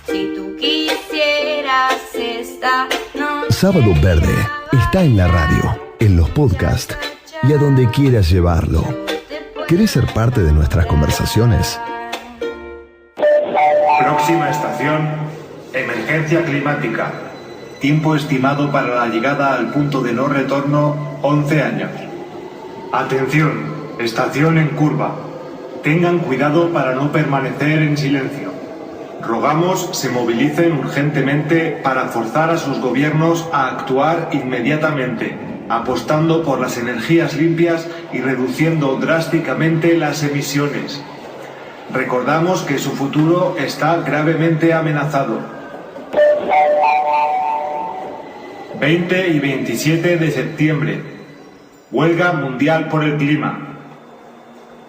Si tú quisieras esta noche. Sábado Verde está en la radio, en los podcasts y a donde quieras llevarlo. ¿Querés ser parte de nuestras conversaciones? Próxima estación, emergencia climática. Tiempo estimado para la llegada al punto de no retorno, 11 años. Atención, estación en curva. Tengan cuidado para no permanecer en silencio. Rogamos se movilicen urgentemente para forzar a sus gobiernos a actuar inmediatamente, apostando por las energías limpias y reduciendo drásticamente las emisiones. Recordamos que su futuro está gravemente amenazado. 20 y 27 de septiembre. Huelga mundial por el clima.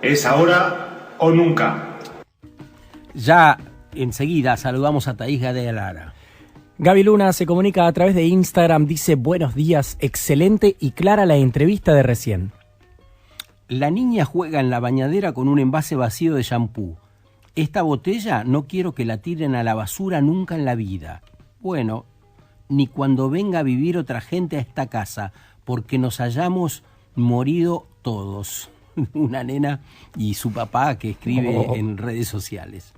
¿Es ahora o nunca? Ya enseguida saludamos a Thaís Gadea Lara. Gaby Luna se comunica a través de Instagram, dice: buenos días, excelente y clara la entrevista de recién. La niña juega en la bañadera con un envase vacío de shampoo. Esta botella no quiero que la tiren a la basura nunca en la vida. Bueno, ni cuando venga a vivir otra gente a esta casa, porque nos hayamos morido todos. Una nena y su papá que escribe en redes sociales.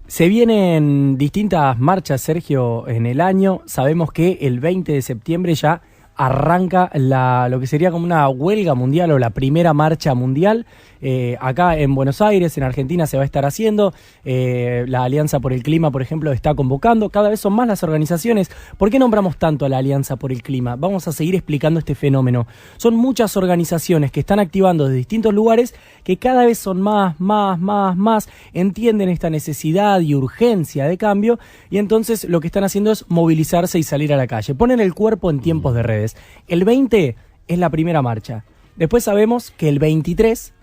Se vienen distintas marchas, Sergio, en el año. Sabemos que el 20 de septiembre ya arranca lo que sería como una huelga mundial o la primera marcha mundial. Acá en Buenos Aires, en Argentina, se va a estar haciendo. La Alianza por el Clima, por ejemplo, está convocando. Cada vez son más las organizaciones. ¿Por qué nombramos tanto a la Alianza por el Clima? Vamos a seguir explicando este fenómeno. Son muchas organizaciones que están activando desde distintos lugares que cada vez son más, entienden esta necesidad y urgencia de cambio, y entonces lo que están haciendo es movilizarse y salir a la calle. Ponen el cuerpo en tiempos de redes. El 20 es la primera marcha. Después sabemos que el 23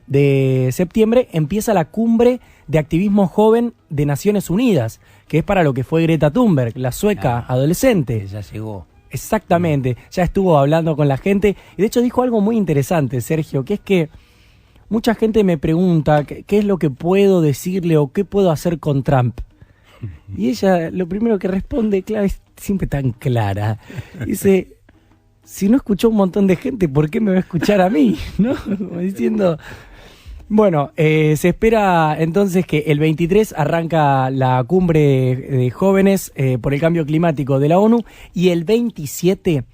de septiembre empieza la cumbre de activismo joven de Naciones Unidas, que es para lo que fue Greta Thunberg, la sueca adolescente. Ya llegó. Exactamente, ya estuvo hablando con la gente y de hecho dijo algo muy interesante, Sergio, que es que mucha gente me pregunta qué es lo que puedo decirle o qué puedo hacer con Trump. Y ella lo primero que responde, claro, es siempre tan clara. Dice: si no escuchó un montón de gente, ¿por qué me va a escuchar a mí? ¿No? Como diciendo... Bueno, se espera entonces que el 23 arranca la cumbre de jóvenes por el cambio climático de la ONU y el 27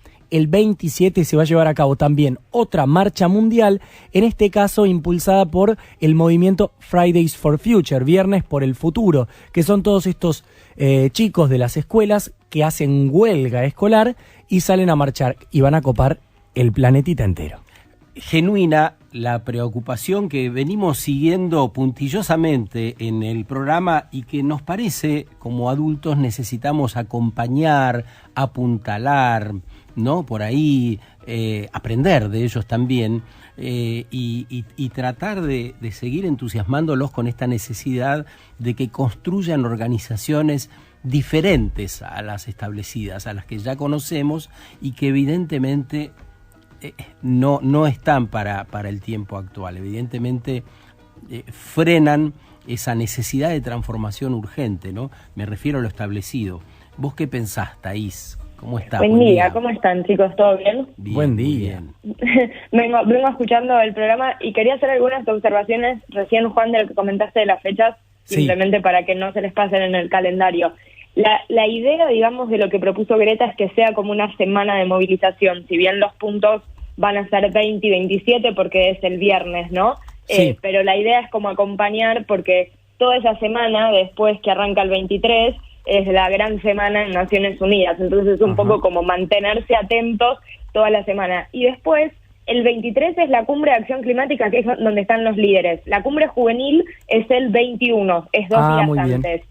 se va a llevar a cabo también otra marcha mundial, en este caso impulsada por el movimiento Fridays for Future, Viernes por el Futuro, que son todos estos chicos de las escuelas que hacen huelga escolar y salen a marchar y van a copar el planetita entero. Genuina la preocupación que venimos siguiendo puntillosamente en el programa y que nos parece, como adultos, necesitamos acompañar, apuntalar, ¿no? Por ahí aprender de ellos también y tratar de seguir entusiasmándolos con esta necesidad de que construyan organizaciones diferentes a las establecidas, a las que ya conocemos y que evidentemente no están para el tiempo actual. Evidentemente frenan esa necesidad de transformación urgente, ¿no? Me refiero a lo establecido. ¿Vos qué pensás, Thaís? ¿Cómo estás? Buen día, ¿cómo están, chicos? ¿Todo bien? Buen día. Vengo escuchando el programa y quería hacer algunas observaciones recién, Juan, de lo que comentaste de las fechas, simplemente para que no se les pasen en el calendario. La idea, digamos, de lo que propuso Greta es que sea como una semana de movilización, si bien los puntos van a ser 20 y 27 porque es el viernes, ¿no? Sí. Pero la idea es como acompañar, porque toda esa semana, después que arranca el 23, es la gran semana en Naciones Unidas, entonces es un poco como mantenerse atentos toda la semana. Y después, el 23 es la cumbre de acción climática, que es donde están los líderes. La cumbre juvenil es el 21, es 2 días antes.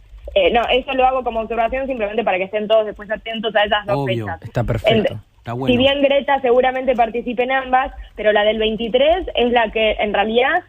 No, eso lo hago como observación simplemente para que estén todos después atentos a esas dos fechas. Está perfecto. Está bueno. Si bien Greta seguramente participe en ambas, pero la del 23 es la que en realidad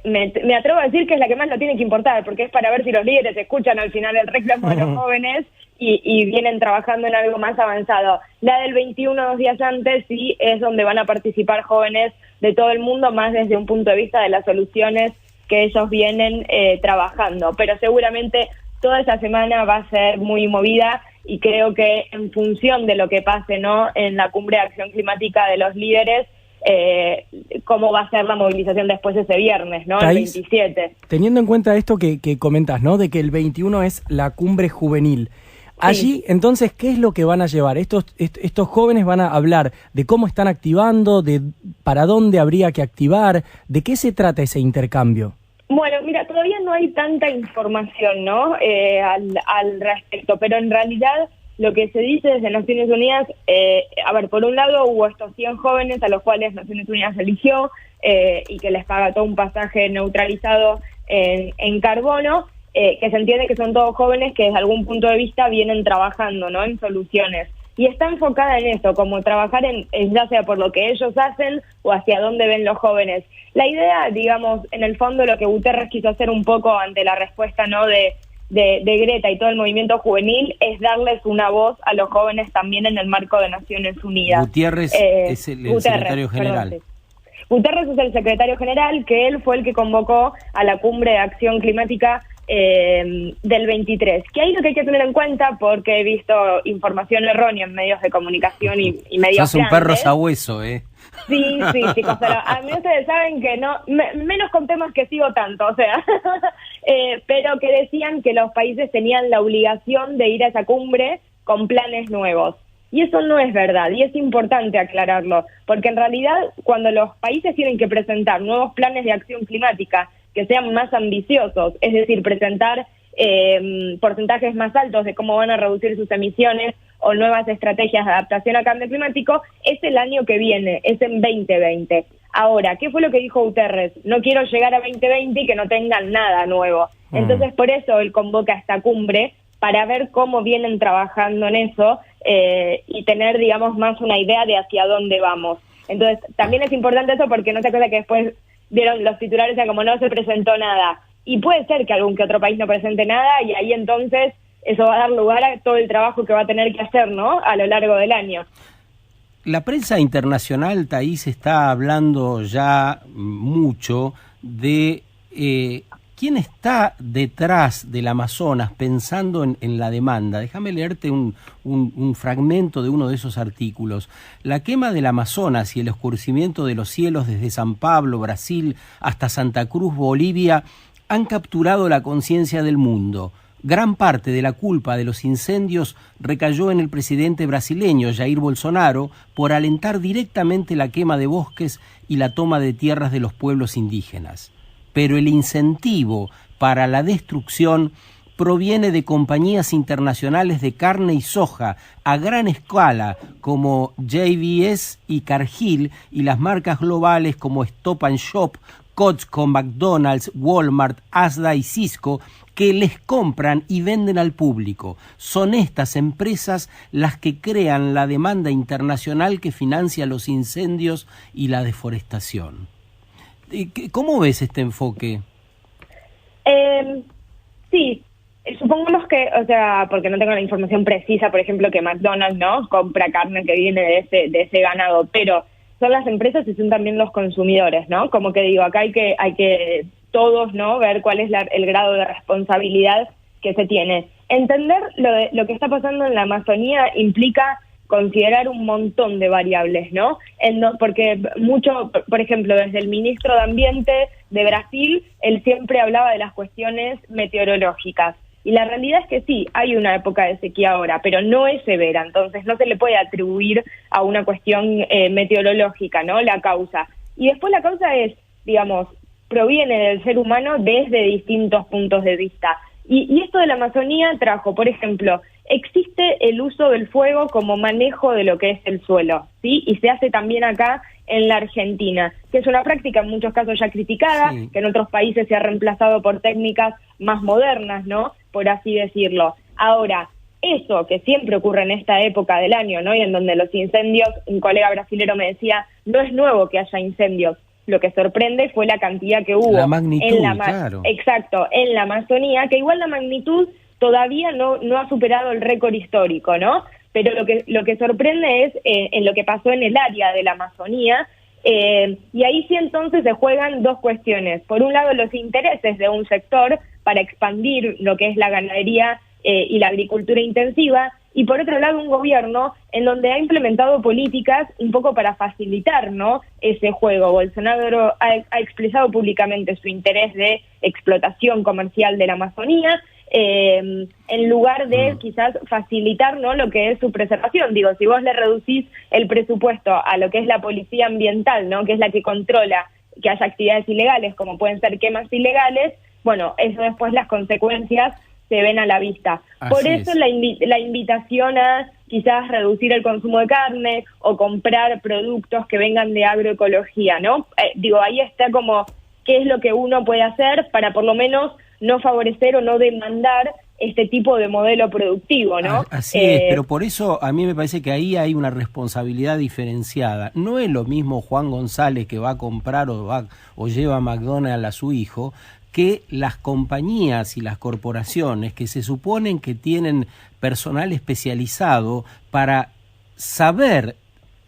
me atrevo a decir que es la que más no tiene que importar, porque es para ver si los líderes escuchan al final el reclamo de los jóvenes y vienen trabajando en algo más avanzado. La del 21, 2 días antes, sí es donde van a participar jóvenes de todo el mundo, más desde un punto de vista de las soluciones que ellos vienen trabajando, pero seguramente toda esa semana va a ser muy movida y creo que en función de lo que pase, ¿no?, en la cumbre de acción climática de los líderes, cómo va a ser la movilización después de ese viernes, ¿no?, Thais, el 27. Teniendo en cuenta esto que comentás, ¿no?, de que el 21 es la cumbre juvenil. Allí, entonces, ¿qué es lo que van a llevar? Estos jóvenes van a hablar de cómo están activando, de para dónde habría que activar, ¿de qué se trata ese intercambio? Bueno, mira, todavía no hay tanta información, ¿no?, al respecto, pero en realidad lo que se dice desde Naciones Unidas, por un lado hubo estos 100 jóvenes a los cuales Naciones Unidas eligió y que les paga todo un pasaje neutralizado en carbono, que se entiende que son todos jóvenes que desde algún punto de vista vienen trabajando, ¿no?, en soluciones. Y está enfocada en eso, como trabajar en ya sea por lo que ellos hacen o hacia dónde ven los jóvenes. La idea, digamos, en el fondo lo que Guterres quiso hacer un poco ante la respuesta, ¿no?, de Greta y todo el movimiento juvenil, es darles una voz a los jóvenes también en el marco de Naciones Unidas. Gutiérrez es el secretario general. Perdón, sí. Guterres es el secretario general, que él fue el que convocó a la cumbre de acción climática del 23. Que ahí lo que hay que tener en cuenta, porque he visto información errónea en medios de comunicación y medios Sos un perro sabueso, Sí, chicos, pero a mí ustedes saben que no, menos con temas que sigo tanto, o sea, pero que decían que los países tenían la obligación de ir a esa cumbre con planes nuevos. Y eso no es verdad, y es importante aclararlo, porque en realidad cuando los países tienen que presentar nuevos planes de acción climática que sean más ambiciosos, es decir, presentar porcentajes más altos de cómo van a reducir sus emisiones o nuevas estrategias de adaptación a cambio climático, es el año que viene, es en 2020. Ahora, ¿qué fue lo que dijo Guterres? No quiero llegar a 2020 y que no tengan nada nuevo. Entonces, por eso él convoca esta cumbre, para ver cómo vienen trabajando en eso y tener, digamos, más una idea de hacia dónde vamos. Entonces, también es importante eso porque no se acuerda que después vieron los titulares, o sea, como no se presentó nada. Y puede ser que algún que otro país no presente nada y ahí entonces eso va a dar lugar a todo el trabajo que va a tener que hacer, ¿no?, a lo largo del año. La prensa internacional, Thais, está hablando ya mucho de quién está detrás del Amazonas pensando en la demanda. Déjame leerte un fragmento de uno de esos artículos. La quema del Amazonas y el oscurecimiento de los cielos desde San Pablo, Brasil, hasta Santa Cruz, Bolivia, han capturado la conciencia del mundo. Gran parte de la culpa de los incendios recayó en el presidente brasileño Jair Bolsonaro por alentar directamente la quema de bosques y la toma de tierras de los pueblos indígenas. Pero el incentivo para la destrucción proviene de compañías internacionales de carne y soja a gran escala como JBS y Cargill y las marcas globales como Stop and Shop, Costco, McDonald's, Walmart, Asda y Cisco, que les compran y venden al público. Son estas empresas las que crean la demanda internacional que financia los incendios y la deforestación. ¿Cómo ves este enfoque? Sí, supongamos que, o sea, porque no tengo la información precisa, por ejemplo, que McDonald's, ¿no?, compra carne que viene de ese ganado, pero son las empresas y son también los consumidores, ¿no? Como que digo, acá hay que todos, ¿no?, ver cuál es el grado de responsabilidad que se tiene. Entender lo que está pasando en la Amazonía implica considerar un montón de variables, ¿no? Porque mucho, por ejemplo, desde el ministro de Ambiente de Brasil, él siempre hablaba de las cuestiones meteorológicas. Y la realidad es que sí, hay una época de sequía ahora, pero no es severa, entonces no se le puede atribuir a una cuestión meteorológica, ¿no?, la causa. Y después la causa es, digamos, proviene del ser humano desde distintos puntos de vista. Y esto de la Amazonía trajo, por ejemplo, existe el uso del fuego como manejo de lo que es el suelo, ¿sí? Y se hace también acá en la Argentina, que es una práctica en muchos casos ya criticada, sí, que en otros países se ha reemplazado por técnicas más modernas, ¿no?, por así decirlo. Ahora, eso que siempre ocurre en esta época del año, ¿no?, y en donde los incendios, un colega brasilero me decía, no es nuevo que haya incendios. Lo que sorprende fue la cantidad que hubo. La magnitud, claro. Exacto, en la Amazonía, que igual la magnitud todavía no ha superado el récord histórico, ¿no? Pero lo que sorprende es en lo que pasó en el área de la Amazonía, Y ahí sí entonces se juegan dos cuestiones. Por un lado, los intereses de un sector para expandir lo que es la ganadería y la agricultura intensiva, y por otro lado un gobierno en donde ha implementado políticas un poco para facilitar, ¿no?, ese juego. Bolsonaro ha expresado públicamente su interés de explotación comercial de la Amazonía, en lugar de quizás facilitar, ¿no?, lo que es su preservación. Digo, si vos le reducís el presupuesto a lo que es la policía ambiental, ¿no?, que es la que controla que haya actividades ilegales, como pueden ser quemas ilegales, bueno, eso después las consecuencias se ven a la vista. Por eso la invitación a quizás reducir el consumo de carne o comprar productos que vengan de agroecología, ¿no? Digo, ahí está como qué es lo que uno puede hacer para por lo menos no favorecer o no demandar este tipo de modelo productivo, ¿no? Así es, pero por eso a mí me parece que ahí hay una responsabilidad diferenciada. No es lo mismo Juan González que va a comprar o lleva a McDonald's a su hijo, que las compañías y las corporaciones que se suponen que tienen personal especializado para saber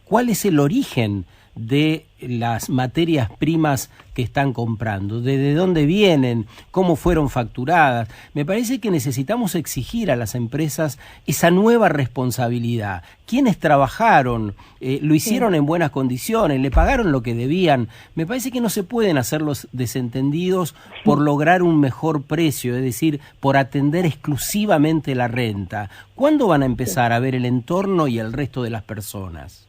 cuál es el origen de las materias primas que están comprando, de dónde vienen, cómo fueron facturadas. Me parece que necesitamos exigir a las empresas esa nueva responsabilidad. ¿Quiénes trabajaron? ¿Lo hicieron en buenas condiciones? ¿Le pagaron lo que debían? Me parece que no se pueden hacer los desentendidos por lograr un mejor precio, es decir, por atender exclusivamente la renta. ¿Cuándo van a empezar a ver el entorno y el resto de las personas?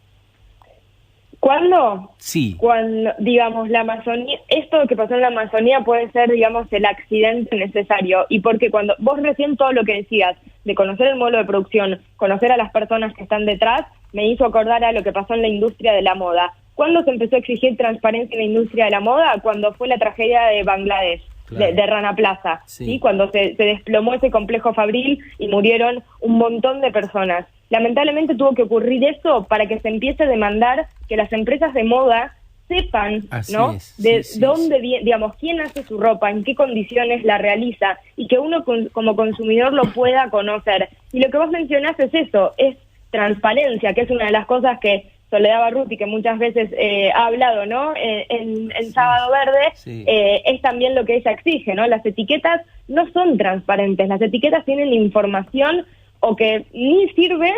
¿Cuándo? Sí. Cuando, digamos, la Amazonía, esto que pasó en la Amazonía puede ser, digamos, el accidente necesario. Y porque cuando vos recién todo lo que decías, de conocer el modelo de producción, conocer a las personas que están detrás, me hizo acordar a lo que pasó en la industria de la moda. ¿Cuándo se empezó a exigir transparencia en la industria de la moda? Cuando fue la tragedia de Bangladesh. Claro. De Rana Plaza, ¿sí? Cuando se desplomó ese complejo fabril y murieron un montón de personas. Lamentablemente tuvo que ocurrir eso para que se empiece a demandar que las empresas de moda sepan, ¿no?, de dónde viene, digamos, quién hace su ropa, en qué condiciones la realiza, y que uno como consumidor lo pueda conocer. Y lo que vos mencionás es eso, es transparencia, que es una de las cosas que Soledad Barruti, que muchas veces ha hablado, ¿no?, en Sábado Verde, es también lo que ella exige, ¿no? Las etiquetas no son transparentes, las etiquetas tienen información o que ni sirve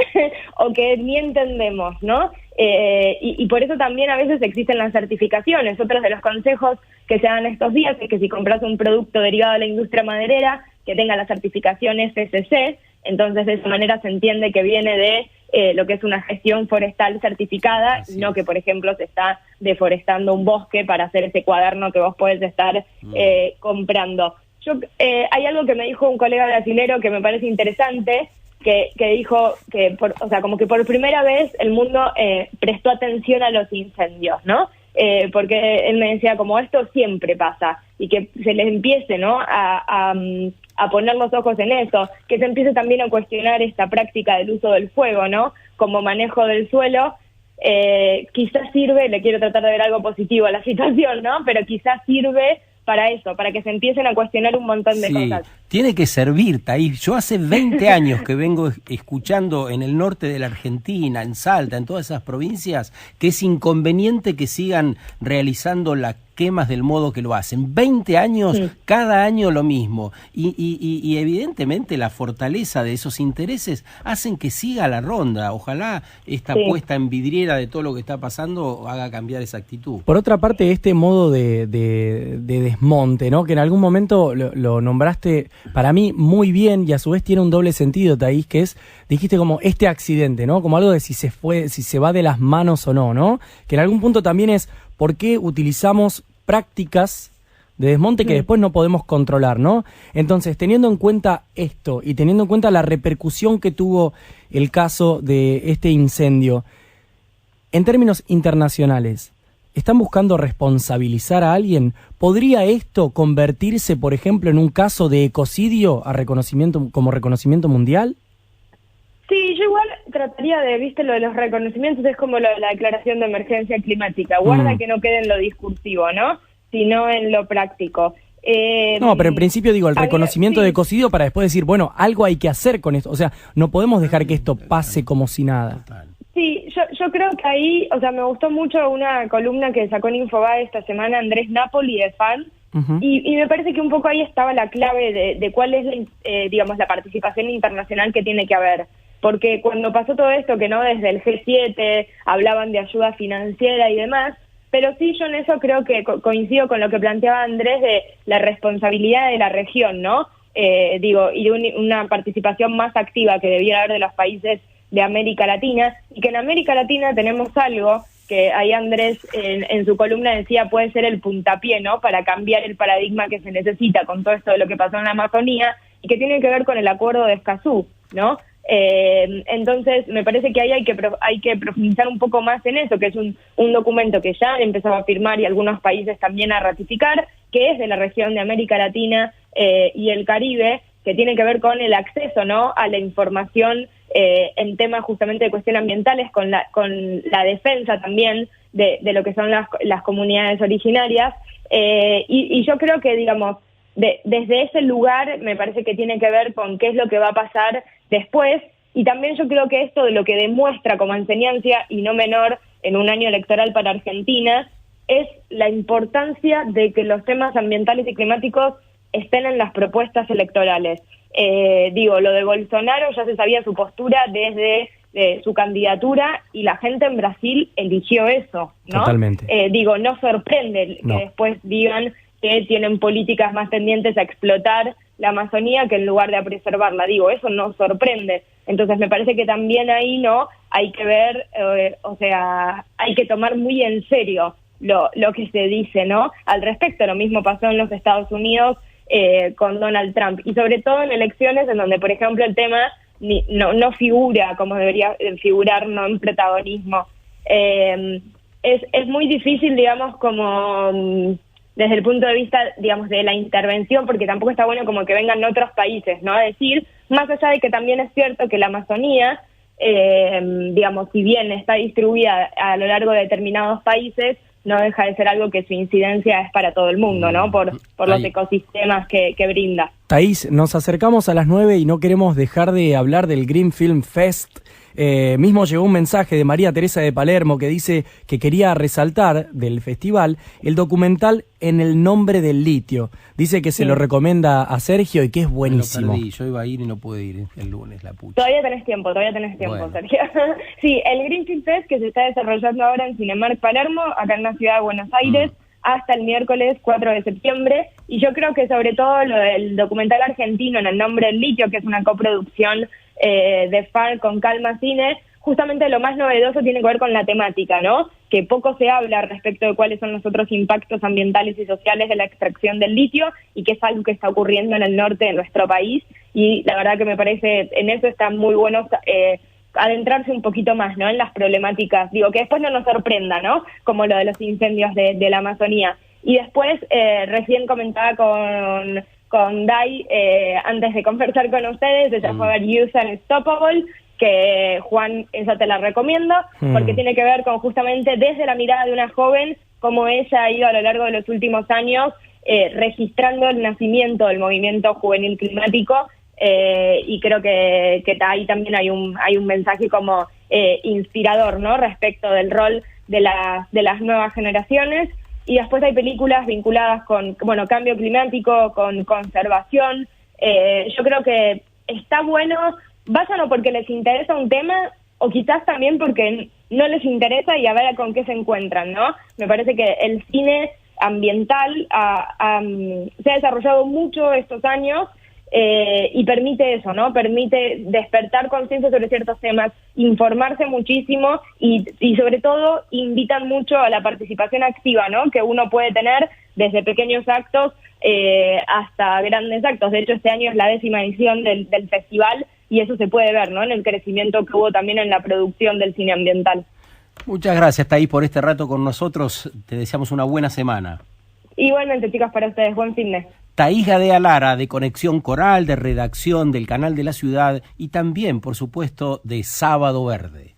o que ni entendemos, ¿no? Y por eso también a veces existen las certificaciones. Otros de los consejos que se dan estos días es que si compras un producto derivado de la industria maderera, que tenga la certificación FSC, entonces de esa manera se entiende que viene de lo que es una gestión forestal certificada, y no que, por ejemplo, se está deforestando un bosque para hacer ese cuaderno que vos podés estar comprando. Hay algo que me dijo un colega brasilero que me parece interesante, que dijo que, como que por primera vez el mundo prestó atención a los incendios, ¿no? Porque él me decía, como esto siempre pasa, y que se les empiece, ¿no?, a poner los ojos en eso, que se empiece también a cuestionar esta práctica del uso del fuego, ¿no?, como manejo del suelo. Quizás sirve, le quiero tratar de ver algo positivo a la situación, ¿no?, pero quizás sirve para eso, para que se empiecen a cuestionar un montón de cosas. Tiene que servir, Thaís. Yo hace 20 años que vengo escuchando en el norte de la Argentina, en Salta, en todas esas provincias, que es inconveniente que sigan realizando las quemas del modo que lo hacen. 20 años, cada año lo mismo. Y evidentemente la fortaleza de esos intereses hacen que siga la ronda. Ojalá esta puesta en vidriera de todo lo que está pasando haga cambiar esa actitud. Por otra parte, este modo de desmonte, ¿no?, que en algún momento lo nombraste para mí muy bien, y a su vez tiene un doble sentido, Thaís, que es, dijiste como este accidente, ¿no?, como algo de si se va de las manos o no, ¿no? Que en algún punto también es por qué utilizamos prácticas de desmonte que después no podemos controlar, ¿no? Entonces, teniendo en cuenta esto y teniendo en cuenta la repercusión que tuvo el caso de este incendio, en términos internacionales, ¿están buscando responsabilizar a alguien? ¿Podría esto convertirse, por ejemplo, en un caso de ecocidio como reconocimiento mundial? Sí, yo igual trataría de, viste, lo de los reconocimientos es como lo de la declaración de emergencia climática. Guarda que no quede en lo discursivo, ¿no?, sino en lo práctico. No, pero en principio digo, el reconocimiento de ecocidio para después decir, bueno, algo hay que hacer con esto. O sea, no podemos dejar que esto pase como si nada. Sí, yo yo creo que ahí, o sea, me gustó mucho una columna que sacó en Infobae esta semana Andrés Napoli de FAN, y me parece que un poco ahí estaba la clave de cuál es, digamos, la participación internacional que tiene que haber. Porque cuando pasó todo esto, que no desde el G7 hablaban de ayuda financiera y demás, pero sí yo en eso creo que coincido con lo que planteaba Andrés de la responsabilidad de la región, ¿no? Y una participación más activa que debiera haber de los países de América Latina, y que en América Latina tenemos algo que ahí Andrés en su columna decía puede ser el puntapié, ¿no? Para cambiar el paradigma que se necesita con todo esto de lo que pasó en la Amazonía, y que tiene que ver con el acuerdo de Escazú, ¿no? Entonces me parece que ahí hay que profundizar un poco más en eso, que es un documento que ya empezó a firmar y algunos países también a ratificar, que es de la región de América Latina y el Caribe, que tiene que ver con el acceso, ¿no?, a la información en temas justamente de cuestiones ambientales, con la defensa también de lo que son las comunidades originarias, y yo creo que, digamos, desde ese lugar me parece que tiene que ver con qué es lo que va a pasar después, y también yo creo que esto de lo que demuestra como enseñanza, y no menor en un año electoral para Argentina, es la importancia de que los temas ambientales y climáticos estén en las propuestas electorales. Lo de Bolsonaro ya se sabía su postura desde su candidatura, y la gente en Brasil eligió eso, ¿no? Totalmente. No sorprende que después digan que tienen políticas más tendientes a explotar la Amazonía que en lugar de a preservarla. Eso no sorprende. Entonces me parece que también ahí no hay que ver, hay que tomar muy en serio lo que se dice, ¿no? Al respecto, lo mismo pasó en los Estados Unidos con Donald Trump, y sobre todo en elecciones en donde, por ejemplo, el tema no figura como debería figurar, no en protagonismo. Es muy difícil, digamos, como desde el punto de vista, digamos, de la intervención, porque tampoco está bueno como que vengan otros países, ¿no?, a decir, más allá de que también es cierto que la Amazonía, si bien está distribuida a lo largo de determinados países, no deja de ser algo que su incidencia es para todo el mundo, ¿no? Por los ecosistemas que brinda. Thaís, nos acercamos a las 9 y no queremos dejar de hablar del Green Film Fest. Mismo llegó un mensaje de María Teresa de Palermo que dice que quería resaltar del festival el documental En el nombre del litio. Dice que se lo recomienda a Sergio y que es buenísimo. Yo iba a ir y no pude ir el lunes, la puta. Todavía tenés tiempo, bueno. Sergio. Sí, el Green Film Fest, que se está desarrollando ahora en Cinemark Palermo, acá en la ciudad de Buenos Aires, hasta el miércoles 4 de septiembre, y yo creo que sobre todo lo del documental argentino En el nombre del litio, que es una coproducción de FAR con Calma Cine, justamente lo más novedoso tiene que ver con la temática, ¿no? Que poco se habla respecto de cuáles son los otros impactos ambientales y sociales de la extracción del litio, y que es algo que está ocurriendo en el norte de nuestro país, y la verdad que me parece, en eso está muy bueno adentrarse un poquito más, ¿no?, en las problemáticas, que después no nos sorprenda, ¿no?, como lo de los incendios de la Amazonía. Y después, recién comentaba con Dai, antes de conversar con ustedes, ella fue a ver Youth Unstoppable, que Juan, esa te la recomiendo, porque tiene que ver con justamente desde la mirada de una joven, cómo ella ha ido a lo largo de los últimos años registrando el nacimiento del movimiento juvenil climático, y creo que ahí también hay un mensaje como inspirador, ¿no?, respecto del rol de las nuevas generaciones. Y después hay películas vinculadas con, cambio climático, con conservación. Yo creo que está bueno, vayan o porque les interesa un tema, o quizás también porque no les interesa y a ver con qué se encuentran, ¿no? Me parece que el cine ambiental se ha desarrollado mucho estos años, y permite eso, ¿no? Permite despertar conciencia sobre ciertos temas, informarse muchísimo y sobre todo invitan mucho a la participación activa, ¿no?, que uno puede tener desde pequeños actos hasta grandes actos. De hecho, este año es la 10ª edición del festival, y eso se puede ver, ¿no?, en el crecimiento que hubo también en la producción del cine ambiental. Muchas gracias, Thaís, por este rato con nosotros. Te deseamos una buena semana. Igualmente, chicas, para ustedes. Buen fin de. Thaís Gadea Lara, de Conexión Coral, de redacción del Canal de la Ciudad, y también, por supuesto, de Sábado Verde.